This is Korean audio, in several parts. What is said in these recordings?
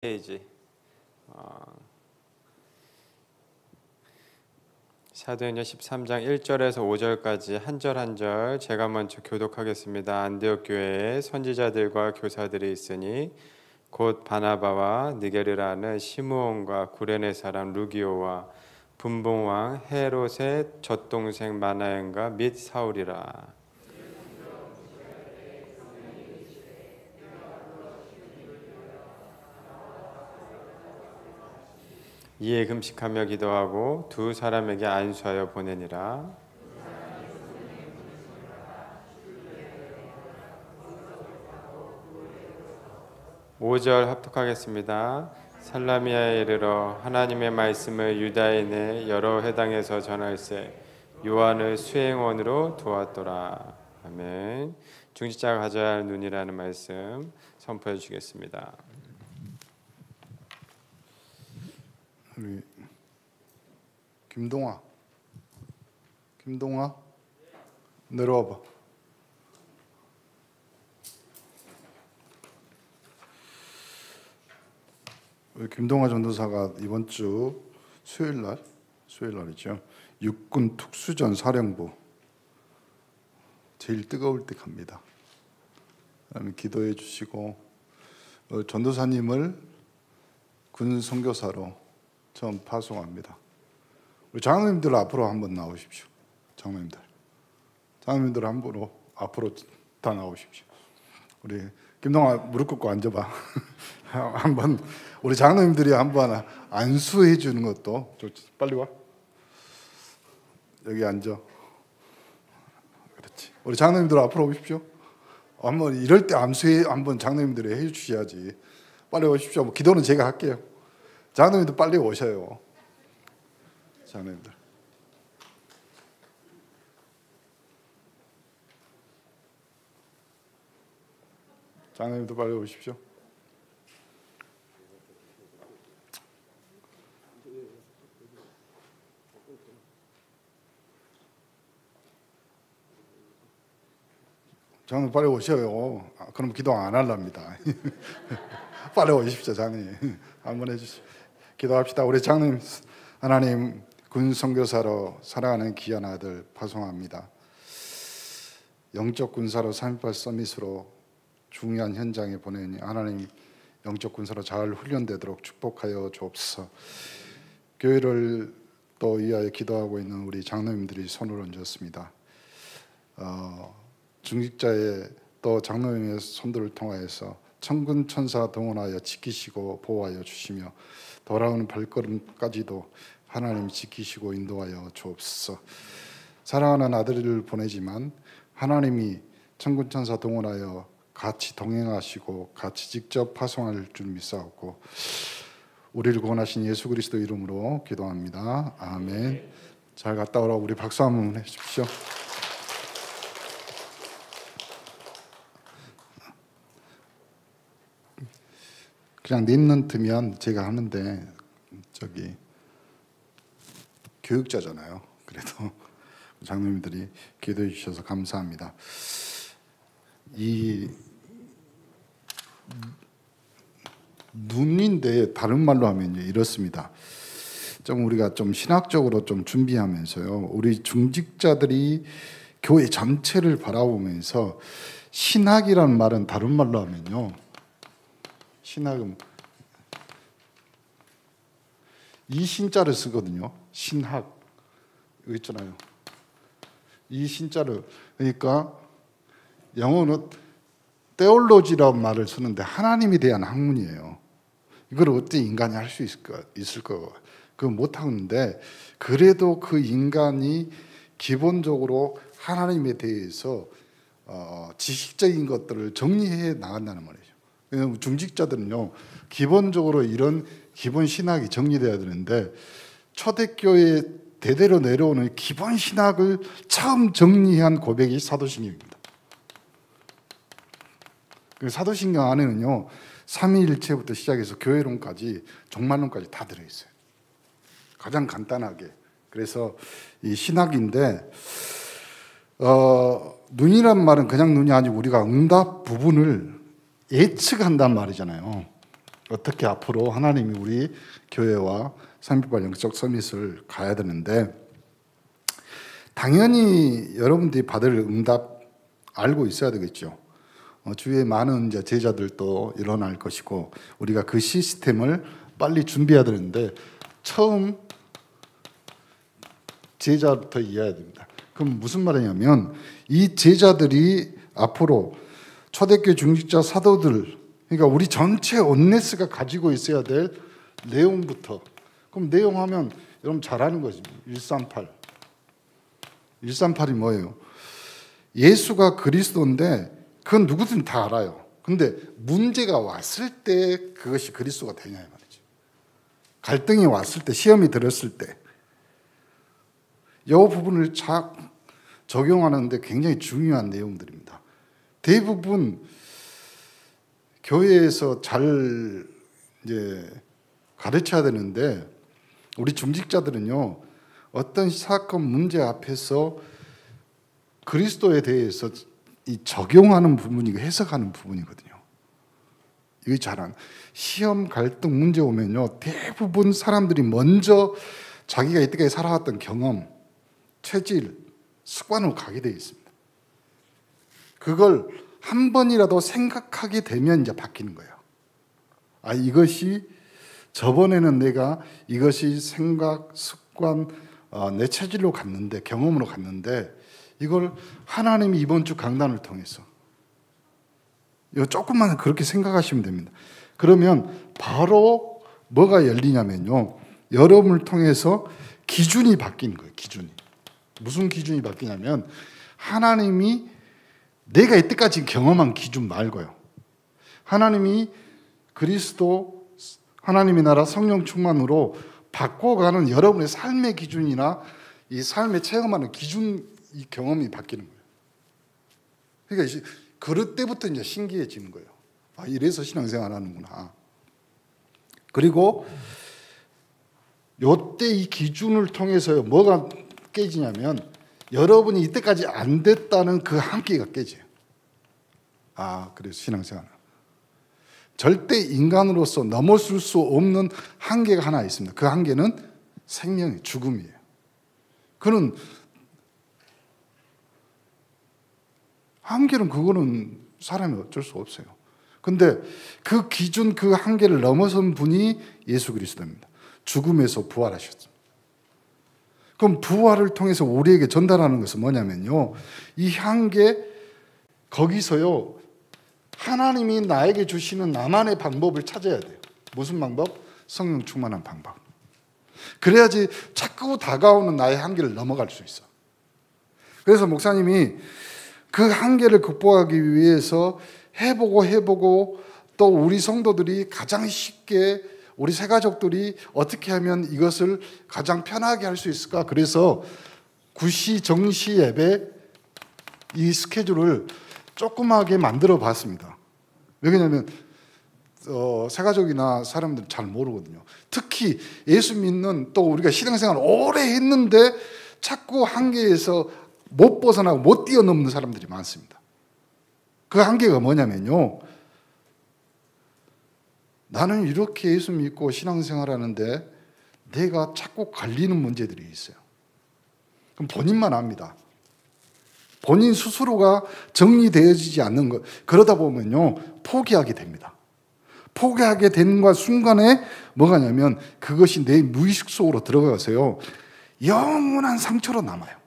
페이지 사도행전 13장 1절에서 5절까지 한 절 한 절 제가 먼저 교독하겠습니다. 안디옥 교회에 선지자들과 교사들이 있으니 곧 바나바와 느게르라는 시므온과 구레네 사람 루기오와 분봉왕 헤롯의 젖동생 마나엔과 및 사울이라. 이에 금식하며 기도하고 두 사람에게 안수하여 보내니라. 5절 합독하겠습니다. 살라미아에 이르러 하나님의 말씀을 유다인의 여러 회당에서 전할세 요한을 수행원으로 두었더라. 아멘. 중직자가 가져야 할 눈이라는 말씀 선포해 주시겠습니다. 우리 김동아 내려와봐. 우리 김동아 전도사가 이번 주 수요일 날이죠. 육군 특수전 사령부 제일 뜨거울 때 갑니다. 그다음에 기도해 주시고 전도사님을 군 선교사로 처음 파송합니다. 우리 장로님들 앞으로 한번 나오십시오. 장로님들 한번 앞으로 다 나오십시오. 우리 김동아 무릎 꿇고 앉아봐. 한번 우리 장로님들이 한번 안수해 주는 것도 좋지. 빨리 와. 여기 앉아. 그렇지. 우리 장로님들 앞으로 오십시오. 한번 이럴 때 안수해 한번 장로님들이 해 주셔야지. 빨리 오십시오. 뭐 기도는 제가 할게요. 장로님들 빨리 오셔요. 장로님들. 장로님들 빨리 오십시오. 장로님 빨리 오셔요. 그럼 기도 안 하랍니다. 빨리 오십시오. 장로님 한번 해주시오. 기도합시다. 우리 장로님, 하나님 군 선교사로 사랑하는 귀한 아들 파송합니다. 영적 군사로 3.18 서밋으로 중요한 현장에 보내니 하나님 영적 군사로 잘 훈련되도록 축복하여 주옵소서. 교회를 또 위하여 기도하고 있는 우리 장로님들이 손을 얹었습니다. 중직자의 또 장로님의 손들을 통하여서 천군 천사 동원하여 지키시고 보호하여 주시며 돌아오는 발걸음까지도 하나님 지키시고 인도하여 주옵소서. 사랑하는 아들을 보내지만 하나님이 천군 천사 동원하여 같이 동행하시고 같이 직접 파송할 줄 믿사옵고 우리를 구원하신 예수 그리스도 이름으로 기도합니다. 아멘. 잘 갔다 오라고 우리 박수 한번 해주십시오. 그냥 립런트면 제가 하는데 저기 교육자잖아요. 그래도 장로님들이 기도해 주셔서 감사합니다. 이 눈인데 다른 말로 하면 이렇습니다. 좀 우리가 좀 신학적으로 좀 준비하면서요. 우리 중직자들이 교회 전체를 바라보면서 신학이라는 말은 다른 말로 하면요. 신학은 이 신자를 쓰거든요. 신학 여기 있잖아요. 이 신자를 그러니까 영어는 theology라는 말을 쓰는데 하나님에 대한 학문이에요. 이걸 어떻게 인간이 할 수 있을까? 그거 못 하는데 그래도 그 인간이 기본적으로 하나님에 대해서 지식적인 것들을 정리해 나간다는 말이죠. 왜냐하면 중직자들은요 기본적으로 이런 기본 신학이 정리돼야 되는데 초대교회 대대로 내려오는 기본 신학을 처음 정리한 고백이 사도신경입니다. 사도신경 안에는요 삼위일체부터 시작해서 교회론까지 종말론까지 다 들어있어요. 가장 간단하게. 그래서 이 신학인데 눈이란 말은 그냥 눈이 아니고 우리가 응답 부분을 예측한단 말이잖아요. 어떻게 앞으로 하나님이 우리 교회와 삼일발 영적 서밋을 가야 되는데, 당연히 여러분들이 받을 응답 알고 있어야 되겠죠. 주위에 많은 이제 제자들도 일어날 것이고 우리가 그 시스템을 빨리 준비해야 되는데, 처음 제자부터 이해해야 됩니다. 그럼 무슨 말이냐면, 이 제자들이 앞으로 초대교회 중직자 사도들, 그러니까 우리 전체 온네스가 가지고 있어야 될 내용부터. 그럼 내용하면 여러분 잘 아는 거지. 138. 138이 뭐예요? 예수가 그리스도인데 그건 누구든 다 알아요. 근데 문제가 왔을 때 그것이 그리스도가 되냐 이 말이죠. 갈등이 왔을 때, 시험이 들었을 때, 이 부분을 적용하는데 굉장히 중요한 내용들입니다. 대부분 교회에서 잘 이제 가르쳐야 되는데, 우리 중직자들은요, 어떤 사건 문제 앞에서 그리스도에 대해서 이 적용하는 부분이고 해석하는 부분이거든요. 이게 잘안 시험 갈등 문제 오면요, 대부분 사람들이 먼저 자기가 이때까지 살아왔던 경험, 체질, 습관으로 가게 되어 있습니다. 그걸 한 번이라도 생각하게 되면 이제 바뀌는 거예요. 아, 이것이 저번에는 내가 이것이 생각, 습관, 내 체질로 갔는데, 경험으로 갔는데, 이걸 하나님이 이번 주 강단을 통해서 이거 조금만 그렇게 생각하시면 됩니다. 그러면 바로 뭐가 열리냐면요, 여러분을 통해서 기준이 바뀌는 거예요. 기준이. 무슨 기준이 바뀌냐면, 하나님이 내가 이때까지 경험한 기준 말고요, 하나님이 그리스도, 하나님의 나라, 성령 충만으로 바꿔가는 여러분의 삶의 기준이나 이 삶에 체험하는 기준, 이 경험이 바뀌는 거예요. 그러니까 이제 그럴 때부터 이제 신기해지는 거예요. 아, 이래서 신앙생활 하는구나. 그리고 요때 이 기준을 통해서 뭐가 깨지냐면, 여러분이 이때까지 안 됐다는 그 한계가 깨져요. 아, 그래서 신앙생활 절대 인간으로서 넘어설 수 없는 한계가 하나 있습니다. 그 한계는 생명의 죽음이에요. 그는 한계는, 그거는 사람이 어쩔 수 없어요. 근데 그 기준, 그 한계를 넘어선 분이 예수 그리스도입니다. 죽음에서 부활하셨습니다. 그럼 부활을 통해서 우리에게 전달하는 것은 뭐냐면요, 이 한계, 거기서요, 하나님이 나에게 주시는 나만의 방법을 찾아야 돼요. 무슨 방법? 성령 충만한 방법. 그래야지 자꾸 다가오는 나의 한계를 넘어갈 수 있어. 그래서 목사님이 그 한계를 극복하기 위해서 해보고 또 우리 성도들이 가장 쉽게, 우리 새가족들이 어떻게 하면 이것을 가장 편하게 할 수 있을까? 그래서 구시 정시 예배 이 스케줄을 조그맣게 만들어 봤습니다. 왜냐하면 새가족이나 사람들은 잘 모르거든요. 특히 예수 믿는, 또 우리가 신앙생활 오래 했는데 자꾸 한계에서 못 벗어나고 못 뛰어넘는 사람들이 많습니다. 그 한계가 뭐냐면요, 나는 이렇게 예수 믿고 신앙생활하는데 내가 자꾸 걸리는 문제들이 있어요. 그럼 본인만 압니다. 본인 스스로가 정리되어지지 않는 것, 그러다 보면요, 포기하게 됩니다. 포기하게 되는 순간에 뭐가냐면, 그것이 내 무의식 속으로 들어가서요, 영원한 상처로 남아요.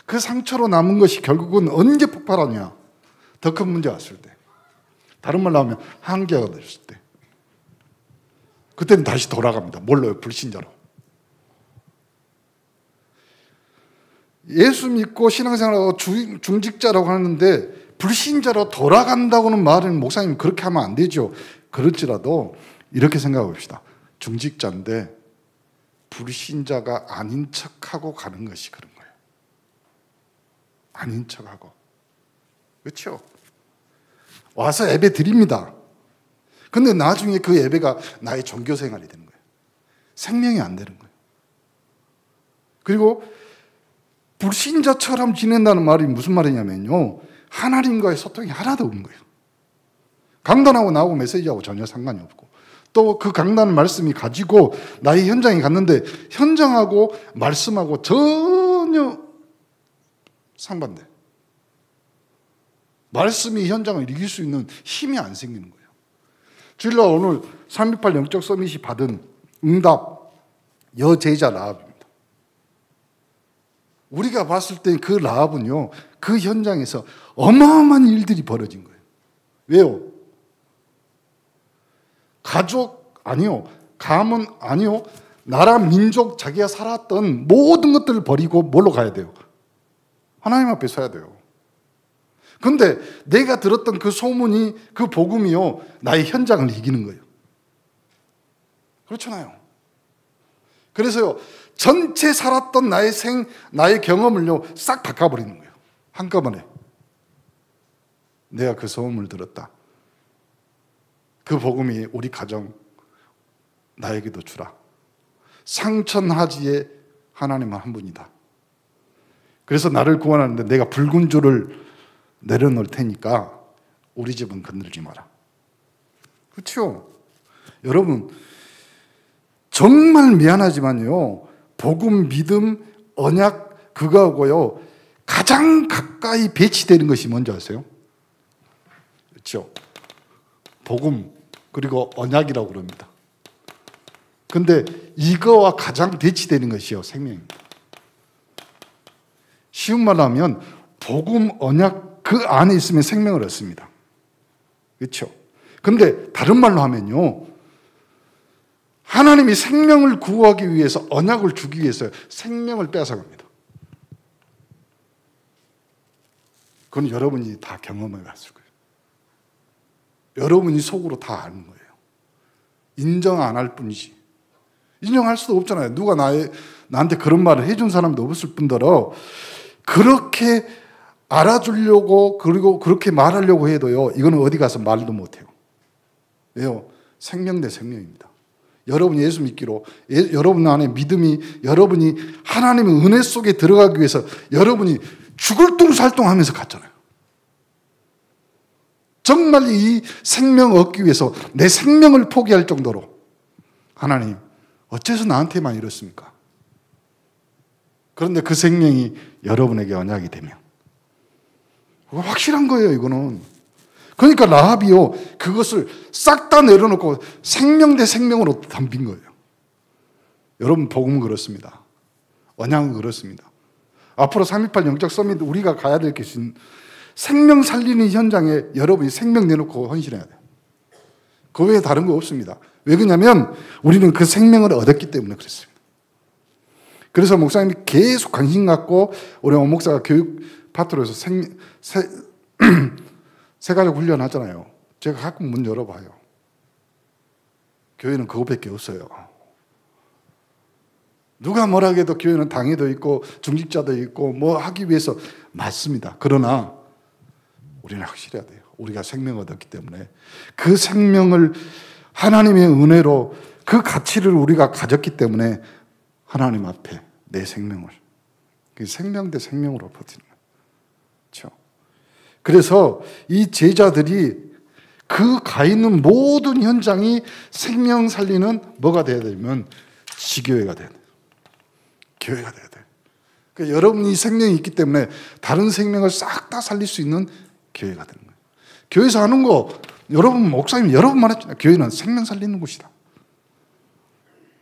그 상처로 남은 것이 결국은 언제 폭발하냐? 더 큰 문제 왔을 때, 다른 말로 하면 한계가 됐을 때, 그때는 다시 돌아갑니다. 뭘로요? 불신자로. 예수 믿고 신앙생활하고 중직자라고 하는데 불신자로 돌아간다고는 말은, 목사님 그렇게 하면 안 되죠. 그럴지라도 이렇게 생각해 봅시다. 중직자인데 불신자가 아닌 척하고 가는 것이 그런 거예요. 아닌 척하고. 그렇죠? 와서 예배 드립니다. 근데 나중에 그 예배가 나의 종교생활이 되는 거예요. 생명이 안 되는 거예요. 그리고 불신자처럼 지낸다는 말이 무슨 말이냐면요, 하나님과의 소통이 하나도 없는 거예요. 강단하고 나하고 메시지하고 전혀 상관이 없고, 또 그 강단 말씀이 가지고 나의 현장에 갔는데 현장하고 말씀하고 전혀 상반돼. 말씀이 현장을 이길 수 있는 힘이 안 생기는 거예요. 주일날 오늘 328 영적 서밋이 받은 응답, 여제자 라합입니다. 우리가 봤을 때 그 라합은요, 그 현장에서 어마어마한 일들이 벌어진 거예요. 왜요? 가족 아니요, 가문 아니요, 나라 민족 자기가 살았던 모든 것들을 버리고 뭘로 가야 돼요? 하나님 앞에 서야 돼요. 근데 내가 들었던 그 소문이, 그 복음이요, 나의 현장을 이기는 거예요. 그렇잖아요. 그래서요, 전체 살았던 나의 경험을요, 싹 바꿔버리는 거예요. 한꺼번에. 내가 그 소문을 들었다. 그 복음이 우리 가정, 나에게도 주라. 상천하지에 하나님은 한 분이다. 그래서 나를 구원하는데 내가 붉은 줄을 내려놓을 테니까 우리 집은 건들지 마라. 그렇죠? 여러분, 정말 미안하지만요, 복음, 믿음, 언약, 그거하고요, 가장 가까이 배치되는 것이 뭔지 아세요? 그렇죠? 복음, 그리고 언약이라고 그럽니다. 근데 이거와 가장 배치되는 것이요, 생명입니다. 쉬운 말로 하면 복음, 언약, 그 안에 있으면 생명을 얻습니다. 그렇죠? 근데 다른 말로 하면요, 하나님이 생명을 구하기 위해서, 언약을 주기 위해서 생명을 빼앗아갑니다. 그건 여러분이 다 경험해 봤을 거예요. 여러분이 속으로 다 아는 거예요. 인정 안 할 뿐이지. 인정할 수도 없잖아요. 누가 나한테 그런 말을 해준 사람도 없을 뿐더러 그렇게 알아주려고, 그리고 그렇게 말하려고 해도요, 이거는 어디 가서 말도 못해요. 왜요? 생명 대 생명입니다. 여러분이 예수 믿기로, 여러분 안에 믿음이, 여러분이 하나님의 은혜 속에 들어가기 위해서 여러분이 죽을 둥살둥하면서 갔잖아요. 정말 이 생명 얻기 위해서 내 생명을 포기할 정도로, 하나님, 어째서 나한테만 이렇습니까? 그런데 그 생명이 여러분에게 언약이 되면 확실한 거예요, 이거는. 그러니까 라합이요, 그것을 싹 다 내려놓고 생명 대 생명으로 덤빈 거예요. 여러분, 복음은 그렇습니다. 언약은 그렇습니다. 앞으로 328 영적 서밋 우리가 가야 될 것은 생명 살리는 현장에 여러분이 생명 내놓고 헌신해야 돼요. 그 외에 다른 거 없습니다. 왜 그러냐면 우리는 그 생명을 얻었기 때문에 그렇습니다. 그래서 목사님이 계속 관심 갖고, 우리 목사가 교육 파트로에서 새가족 훈련 하잖아요. 제가 가끔 문 열어봐요. 교회는 그거밖에 없어요. 누가 뭐라 해도 교회는 당회도 있고 중직자도 있고 뭐 하기 위해서 맞습니다. 그러나 우리는 확실해야 돼요. 우리가 생명을 얻었기 때문에 그 생명을 하나님의 은혜로, 그 가치를 우리가 가졌기 때문에 하나님 앞에 내 생명을, 생명 대 생명으로 버티는 거예요. 그렇죠? 그래서 이 제자들이 그 가 있는 모든 현장이 생명 살리는 뭐가 돼야 되면 지교회가 돼야 돼요. 교회가 돼야 돼요. 그러니까 여러분이 생명이 있기 때문에 다른 생명을 싹 다 살릴 수 있는 교회가 되는 거예요. 교회에서 하는 거, 여러분, 목사님 여러 번 말했잖아요. 교회는 생명 살리는 곳이다.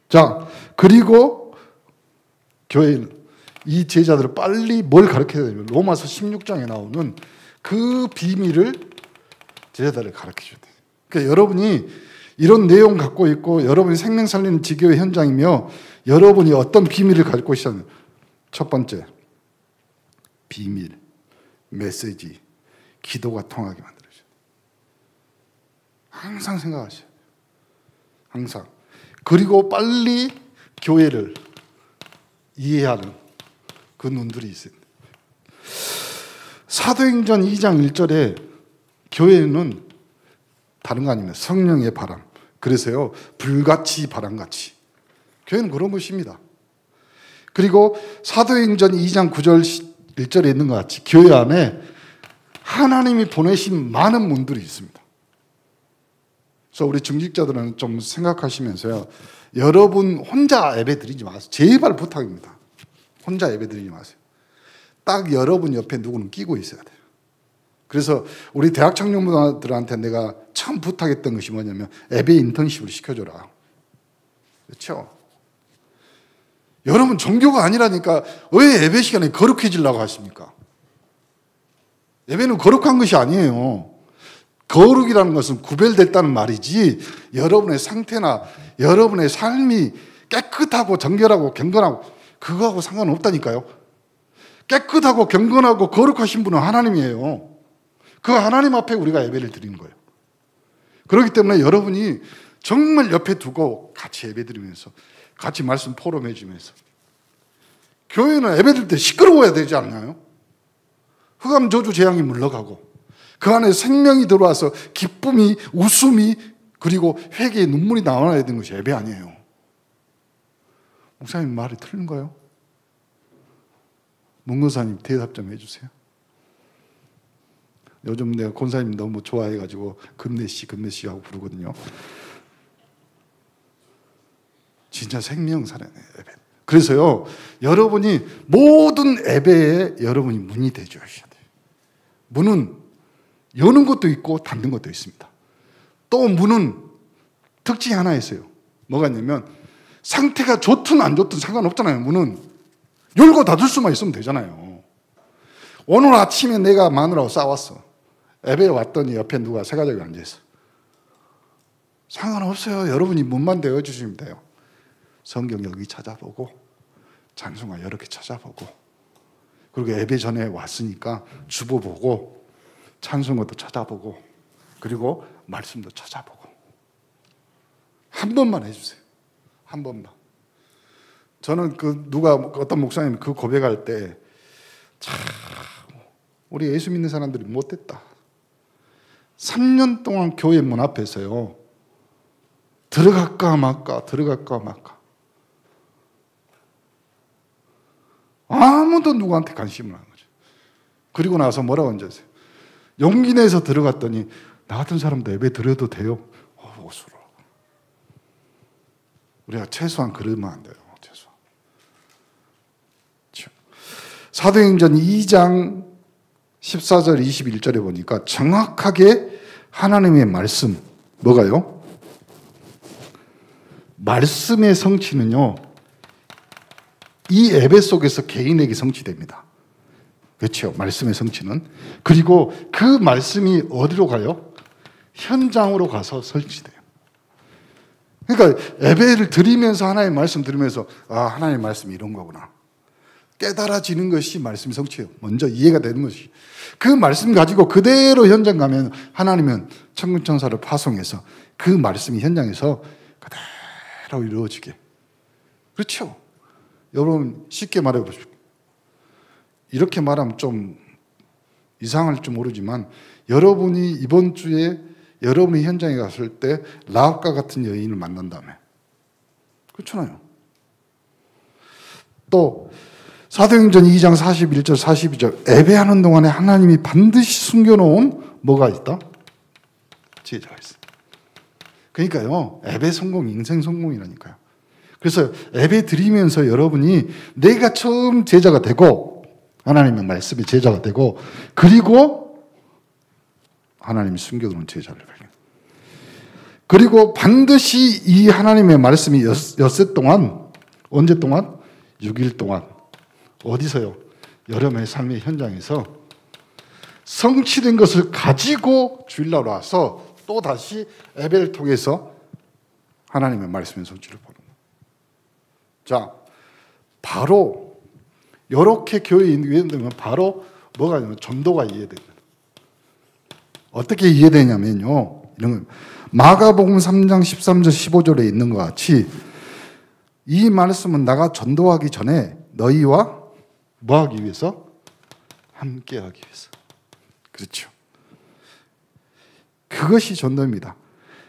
자, 그리고 교회는 이 제자들을 빨리 뭘 가르쳐야 되냐면 로마서 16장에 나오는 그 비밀을 제자들을 가르쳐줘야 돼요. 그러니까 여러분이 이런 내용 갖고 있고 여러분이 생명 살리는 지교회 현장이며 여러분이 어떤 비밀을 가지고 있었는, 첫 번째, 비밀, 메시지, 기도가 통하게 만들어줘야 돼요. 항상 생각하셔요. 항상. 그리고 빨리 교회를 이해하는 그 눈들이 있어요. 사도행전 2장 1절에 교회는 다른 거 아닙니다. 성령의 바람. 그래서요, 불같이 바람같이. 교회는 그런 것입니다. 그리고 사도행전 2장 9절 1절에 있는 것 같이 교회 안에 하나님이 보내신 많은 문들이 있습니다. 그래서 우리 중직자들은 좀 생각하시면서요. 여러분 혼자 예배 드리지 마세요. 제발 부탁입니다. 혼자 예배 드리지 마세요. 딱 여러분 옆에 누구는 끼고 있어야 돼요. 그래서 우리 대학 청년분들한테 내가 참 부탁했던 것이 뭐냐면 예배 인턴십을 시켜줘라. 그렇죠? 여러분 종교가 아니라니까 왜 예배 시간에 거룩해지려고 하십니까? 예배는 거룩한 것이 아니에요. 거룩이라는 것은 구별됐다는 말이지 여러분의 상태나 여러분의 삶이 깨끗하고 정결하고 경건하고 그거하고 상관없다니까요. 깨끗하고 경건하고 거룩하신 분은 하나님이에요. 그 하나님 앞에 우리가 예배를 드리는 거예요. 그렇기 때문에 여러분이 정말 옆에 두고 같이 예배 드리면서 같이 말씀 포럼해 주면서 교회는 예배 드릴 때 시끄러워야 되지 않나요? 흑암 저주 재앙이 물러가고 그 안에 생명이 들어와서 기쁨이 웃음이 그리고 회개의 눈물이 나와야 되는 것이 예배 아니에요. 목사님 말이 틀린가요? 문근사님 대답 좀 해주세요. 요즘 내가 권사님 너무 좋아해가지고 금내씨 하고 부르거든요. 진짜 생명사라네 예배. 그래서요 여러분이 모든 예배에 여러분이 문이 되어줘야 돼요. 문은 여는 것도 있고 닫는 것도 있습니다. 또 문은 특징이 하나 있어요. 뭐가 있냐면 상태가 좋든 안 좋든 상관없잖아요. 문은 열고 닫을 수만 있으면 되잖아요. 오늘 아침에 내가 마누라하고 싸웠어. 예배에 왔더니 옆에 누가 세 가족이 앉아있어. 상관없어요. 여러분이 문만 대어주시면 돼요. 성경 여기 찾아보고 찬송가 이렇게 찾아보고 그리고 예배 전에 왔으니까 주보 보고 찬송가도 찾아보고 그리고 말씀도 찾아보고 한 번만 해주세요. 한 번만. 저는 어떤 목사님이 그 고백할 때 참 우리 예수 믿는 사람들이 못됐다. 3년 동안 교회 문 앞에서요 들어갈까 말까 아무도 누구한테 관심을 안 가져. 그리고 나서 뭐라고 앉아있어요? 용기 내서 들어갔더니 나 같은 사람도 예배 드려도 돼요? 옷으로. 우리가 최소한 그러면 안 돼요. 최소한. 사도행전 2장 14절 21절에 보니까 정확하게 하나님의 말씀 뭐가요? 말씀의 성취는요 이 예배 속에서 개인에게 성취됩니다. 그렇죠? 말씀의 성취는. 그리고 그 말씀이 어디로 가요? 현장으로 가서 성취돼요. 그러니까 예배를 드리면서 하나님의 말씀 들으면서 아 하나님의 말씀이 이런 거구나. 깨달아지는 것이 말씀의 성취예요. 먼저 이해가 되는 것이. 그 말씀 가지고 그대로 현장 가면 하나님은 천군천사를 파송해서 그 말씀이 현장에서 그대로 이루어지게. 그렇죠? 여러분 쉽게 말해 보십시오. 이렇게 말하면 좀 이상할지 모르지만 여러분이 이번 주에 여러분이 현장에 갔을 때 라합과 같은 여인을 만난다며. 그렇잖아요. 또 사도행전 2장 41절 42절 예배하는 동안에 하나님이 반드시 숨겨놓은 뭐가 있다? 제자가 있어. 그러니까요 예배 성공 인생 성공이라니까요. 그래서 예배 드리면서 여러분이 내가 처음 제자가 되고 하나님의 말씀의 제자가 되고 그리고 하나님이 숨겨두는 제자를 발견. 그리고 반드시 이 하나님의 말씀이 엿새 동안 언제 동안? 6일 동안 어디서요? 여러분의 삶의 현장에서 성취된 것을 가지고 주일날 와서 또 다시 예배를 통해서 하나님의 말씀의 성취를 보는 거예요. 자, 바로 이렇게 교회에 이해되면 바로 뭐가 있냐면 전도가 이해돼요. 어떻게 이해되냐면요. 이런 거 마가복음 3장 13절 15절에 있는 것 같이 이 말씀은 나가 전도하기 전에 너희와 뭐 하기 위해서? 함께 하기 위해서. 그렇죠. 그것이 전도입니다.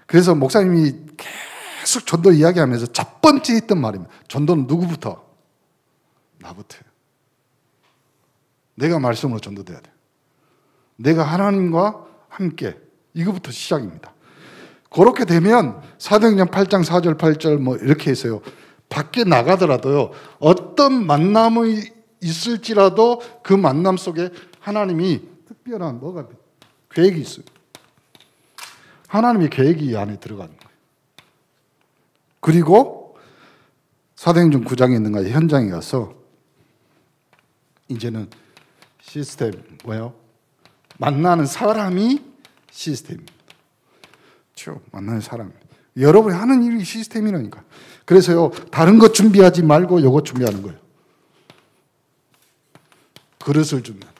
그래서 목사님이 계속 전도 이야기하면서 첫 번째 했던 말입니다. 전도는 누구부터? 나부터요. 내가 말씀으로 전도돼야 돼요. 내가 하나님과 함께 이거부터 시작입니다. 그렇게 되면 사도행전 8장 4절 8절 뭐 이렇게 해서요. 밖에 나가더라도요. 어떤 만남이 있을지라도 그 만남 속에 하나님이 특별한 뭐가 계획이 있어요. 하나님의 계획이 이 안에 들어가는 거예요. 그리고 사도행전 9장에 있는가 현장에 가서 이제는 시스템 뭐예요? 만나는 사람이 시스템입니다. 그렇죠? 만나는 사람. 여러분이 하는 일이 시스템이라니까. 그래서요, 다른 것 준비하지 말고 이것 준비하는 거예요. 그릇을 준비하는.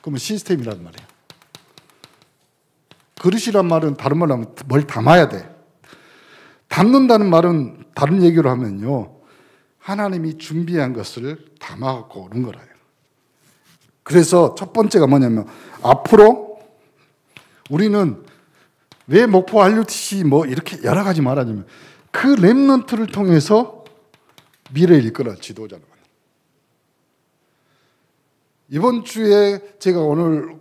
그러면 시스템이란 말이에요. 그릇이란 말은 다른 말로 하면 뭘 담아야 돼. 담는다는 말은 다른 얘기로 하면요, 하나님이 준비한 것을 담아갖고 오는 거라요. 그래서 첫 번째가 뭐냐면 앞으로 우리는 왜 목포 RUTC 뭐 이렇게 여러 가지 말하자면 그 렘넌트를 통해서 미래를 이끌어갈 지도자를 만나. 이번 주에 제가 오늘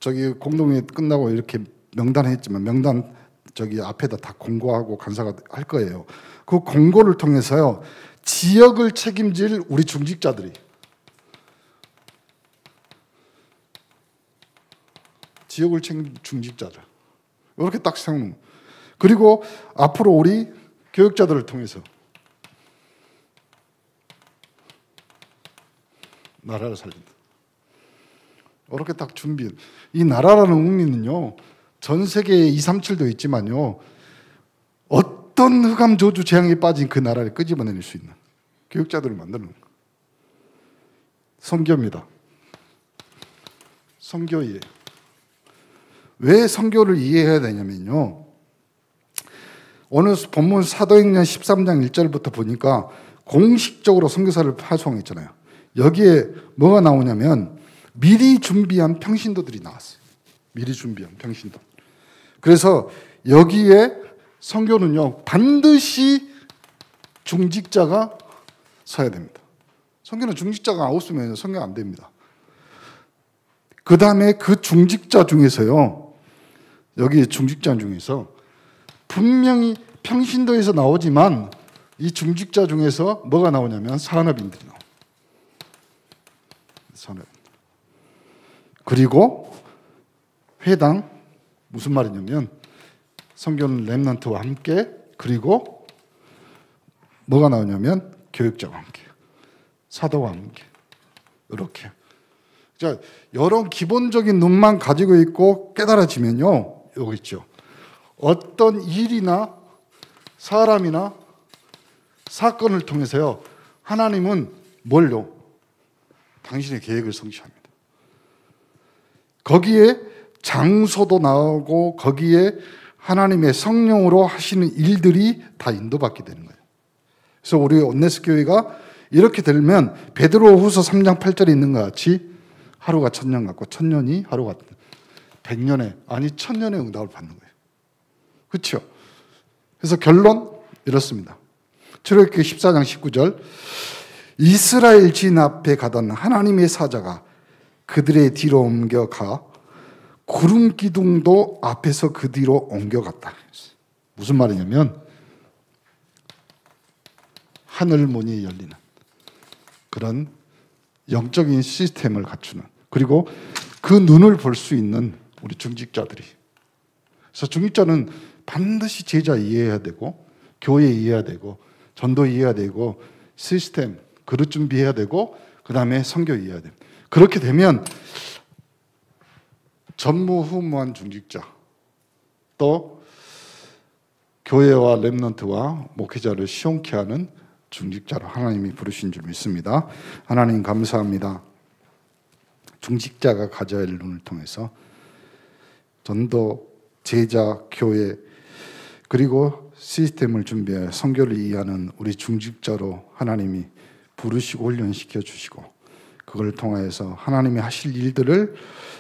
저기 공동회 끝나고 이렇게 명단했지만 명단 저기 앞에다 다 공고하고 간사가 할 거예요. 그 공고를 통해서요 지역을 책임질 우리 중직자들이 지역을 책임질 중직자들 이렇게 딱 세우는 거. 그리고 앞으로 우리 교육자들을 통해서 나라를 살린다. 이렇게 딱 준비. 이 나라라는 의미는요. 전 세계에 237도 있지만요. 어떤 흑암 저주 재앙에 빠진 그 나라를 끄집어낼 수 있는 교육자들을 만드는 거예요. 선교입니다. 선교이에요. 왜 선교를 이해해야 되냐면요. 오늘 본문 사도행전 13장 1절부터 보니까 공식적으로 선교사를 파송했잖아요. 여기에 뭐가 나오냐면 미리 준비한 평신도들이 나왔어요. 미리 준비한 평신도. 그래서 여기에 선교는요 반드시 중직자가 서야 됩니다. 선교는 중직자가 없으면 선교 안 됩니다. 그 다음에 그 중직자 중에서요 여기 중직자 중에서 분명히 평신도에서 나오지만 이 중직자 중에서 뭐가 나오냐면 산업인들이 나와요. 산업. 그리고 회당 무슨 말이냐면 선교는 렘넌트와 함께 그리고 뭐가 나오냐면 교육자와 함께 사도와 함께 이렇게 자 이런 기본적인 눈만 가지고 있고 깨달아지면요 여기 있죠. 어떤 일이나 사람이나 사건을 통해서요 하나님은 뭘요? 당신의 계획을 성취합니다. 거기에 장소도 나오고 거기에 하나님의 성령으로 하시는 일들이 다 인도받게 되는 거예요. 그래서 우리 온네스 교회가 이렇게 되면 베드로후서 3장 8절에 있는 것 같이 하루가 1000년 같고 1000년이 하루가 100년에 아니 1000년의 응답을 받는 거예요. 그렇죠? 그래서 결론 이렇습니다. 출애굽기 14장 19절 이스라엘 진 앞에 가던 하나님의 사자가 그들의 뒤로 옮겨가 구름 기둥도 앞에서 그 뒤로 옮겨갔다. 무슨 말이냐면 하늘 문이 열리는 그런 영적인 시스템을 갖추는 그리고 그 눈을 볼 수 있는 우리 중직자들이. 그래서 중직자는 반드시 제자 이해해야 되고 교회 이해해야 되고 전도 이해해야 되고 시스템 그릇 준비해야 되고 그 다음에 선교 이해해야 됩니다. 그렇게 되면 전무후무한 중직자 또 교회와 렘넌트와 목회자를 시원케 하는 중직자로 하나님이 부르신 줄 믿습니다. 하나님 감사합니다. 중직자가 가져야 할 눈을 통해서 전도, 제자, 교회 그리고 시스템을 준비해 선교를 이해하는 우리 중직자로 하나님이 부르시고 훈련시켜 주시고 그걸 통하여서 하나님이 하실 일들을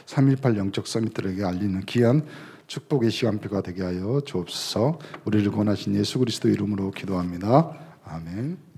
3.18 영적 서밋들에게 알리는 귀한 축복의 시간표가 되게 하여 주옵소서. 우리를 권하신 예수 그리스도 이름으로 기도합니다. 아멘.